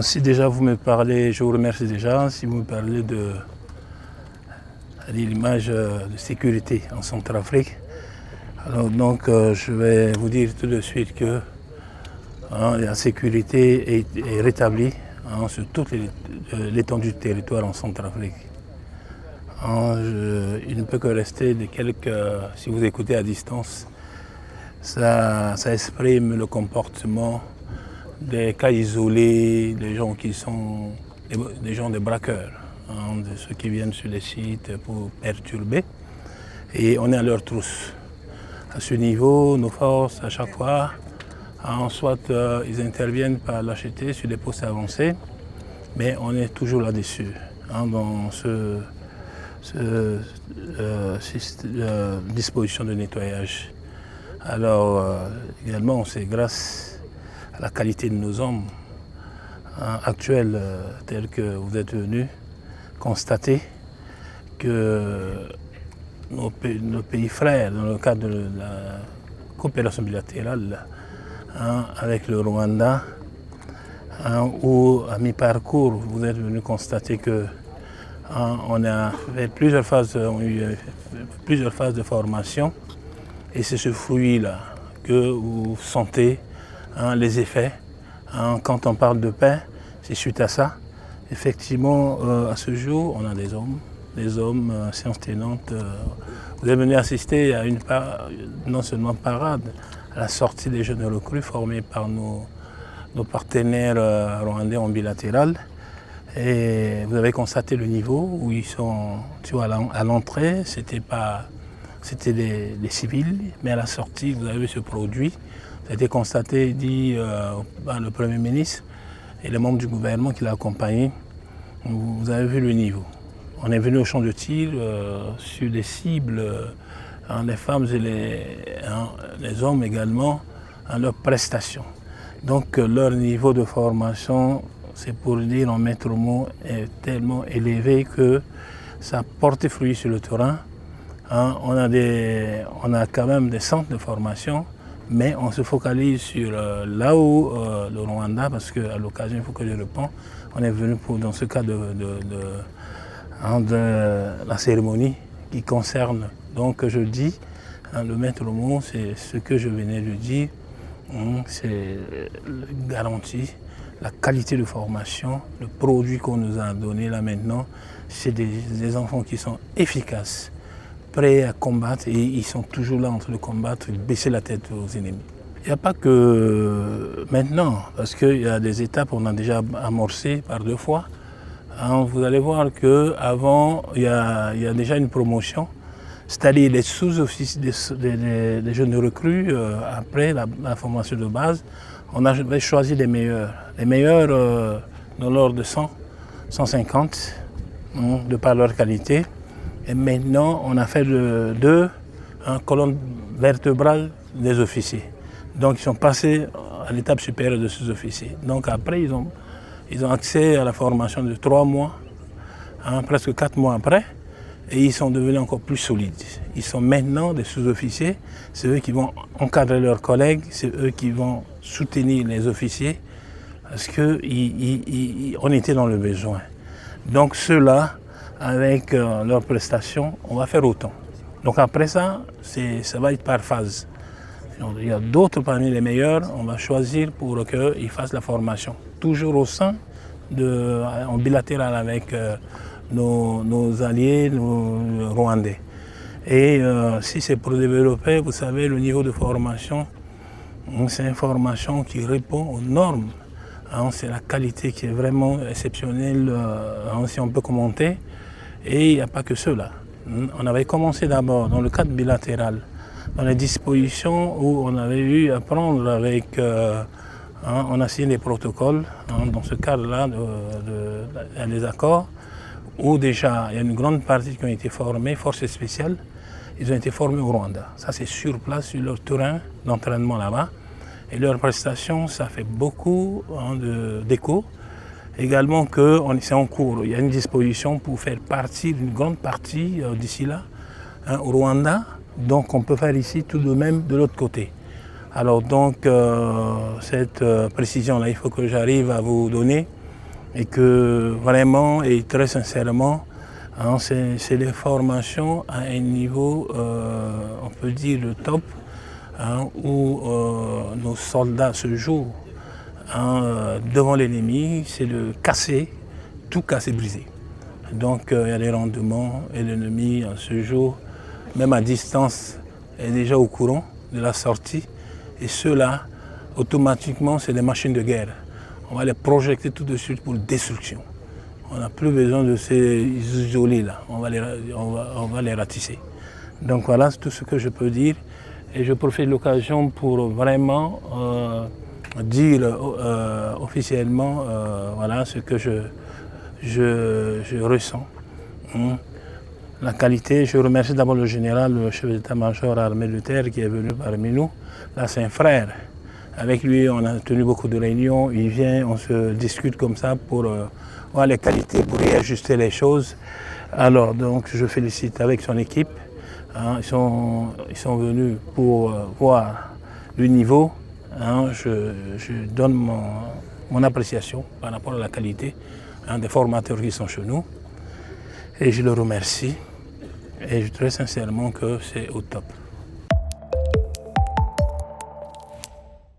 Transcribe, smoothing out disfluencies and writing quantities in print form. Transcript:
Si déjà vous me parlez, je vous remercie déjà, si vous me parlez de l'image de sécurité en Centrafrique, alors donc je vais vous dire tout de suite que la sécurité est rétablie sur toute l'étendue du territoire en Centrafrique. Il ne peut que rester de quelques, si vous écoutez à distance, ça exprime le comportement des cas isolés, des gens qui sont des braqueurs, de ceux qui viennent sur les sites pour perturber. Et on est à leur trousse. À ce niveau, nos forces, à chaque fois, soit ils interviennent par lâcheté sur des postes avancés, mais on est toujours là-dessus, dans ce disposition de nettoyage. Alors, également, c'est grâce à la qualité de nos hommes actuels, tels que vous êtes venus constater que nos pays frères, dans le cadre de la coopération bilatérale avec le Rwanda, où à mi-parcours, vous êtes venus constater que on a fait plusieurs phases de formation, et c'est ce fruit-là que vous sentez les effets. Quand on parle de paix, c'est suite à ça. Effectivement, à ce jour, on a des hommes séance tenante. Vous êtes venu assister à non seulement parade, à la sortie des jeunes recrues formés par nos partenaires rwandais en bilatéral. Et vous avez constaté le niveau où ils sont, tu vois, à l'entrée, c'était des civils, mais à la sortie, vous avez vu ce produit. Ça a été constaté, dit par le Premier ministre et les membres du gouvernement qui l'ont accompagné. Vous avez vu le niveau. On est venu au champ de tir sur des cibles, les femmes et les hommes également, leurs prestations. Donc leur niveau de formation, c'est pour dire en maître mot, est tellement élevé que ça porte fruit sur le terrain. On a quand même des centres de formation, mais on se focalise sur là où le Rwanda, parce qu'à l'occasion, il faut que je réponde, on est venu dans ce cas de la cérémonie qui concerne, donc je dis, le maître mot, c'est ce que je venais de dire, c'est garantie, la qualité de formation, le produit qu'on nous a donné là maintenant, c'est des enfants qui sont efficaces, prêts à combattre, et ils sont toujours là en train de combattre, baisser la tête aux ennemis. Il n'y a pas que maintenant, parce qu'il y a des étapes qu'on a déjà amorcées par 2 fois. Vous allez voir qu'avant, il y a déjà une promotion, c'est-à-dire les sous-officiers, des jeunes recrues, après la formation de base, on avait choisi les meilleurs. Les meilleurs dans l'ordre de 100, 150, de par leur qualité. Et maintenant, on a fait d'eux une colonne vertébrale des officiers. Donc, ils sont passés à l'étape supérieure de sous-officiers. Donc, après, ils ont accès à la formation de 3 mois, presque 4 mois après, et ils sont devenus encore plus solides. Ils sont maintenant des sous-officiers, c'est eux qui vont encadrer leurs collègues, c'est eux qui vont soutenir les officiers, parce qu'on était dans le besoin. Donc, ceux-là, avec leurs prestations, on va faire autant. Donc après ça, ça va être par phase. Il y a d'autres parmi les meilleurs, on va choisir pour qu'ils fassent la formation. Toujours au sein, en bilatéral avec nos alliés, nos Rwandais. Et si c'est pour développer, vous savez, le niveau de formation, c'est une formation qui répond aux normes. C'est la qualité qui est vraiment exceptionnelle, si on peut commenter. Et il n'y a pas que cela. On avait commencé d'abord dans le cadre bilatéral, dans les dispositions où on avait eu à prendre avec, on a signé des protocoles, dans ce cadre-là, des accords, où déjà il y a une grande partie qui ont été formés, forces spéciales, ils ont été formés au Rwanda. Ça c'est sur place, sur leur terrain d'entraînement là-bas. Et leurs prestations, ça fait beaucoup d'écho. Également que c'est en cours, il y a une disposition pour faire partie d'une grande partie d'ici là, au Rwanda, donc on peut faire ici tout de même de l'autre côté. Alors donc, cette précision-là, il faut que j'arrive à vous donner et que vraiment et très sincèrement, hein, c'est des formations à un niveau, on peut dire le top, hein, où nos soldats se jouent hein, devant l'ennemi, c'est de casser, tout casser, briser. Donc il y a des rendements et l'ennemi en ce jour, même à distance, est déjà au courant de la sortie. Et ceux-là, automatiquement, c'est des machines de guerre. On va les projeter tout de suite pour destruction. On n'a plus besoin de ces isolés-là, on va les ratisser. Donc voilà tout ce que je peux dire. Et je profite de l'occasion pour vraiment dire officiellement voilà, ce que je ressens. La qualité, je remercie d'abord le général, le chef d'état-major armé de terre qui est venu parmi nous. Là, c'est un frère. Avec lui, on a tenu beaucoup de réunions. Il vient, on se discute comme ça pour voir les qualités, pour réajuster les choses. Alors, donc, je félicite avec son équipe. Hein, ils sont venus pour voir le niveau. Hein, je donne mon appréciation par rapport à la qualité hein, des formateurs qui sont chez nous. Et je le remercie. Et je très sincèrement que c'est au top.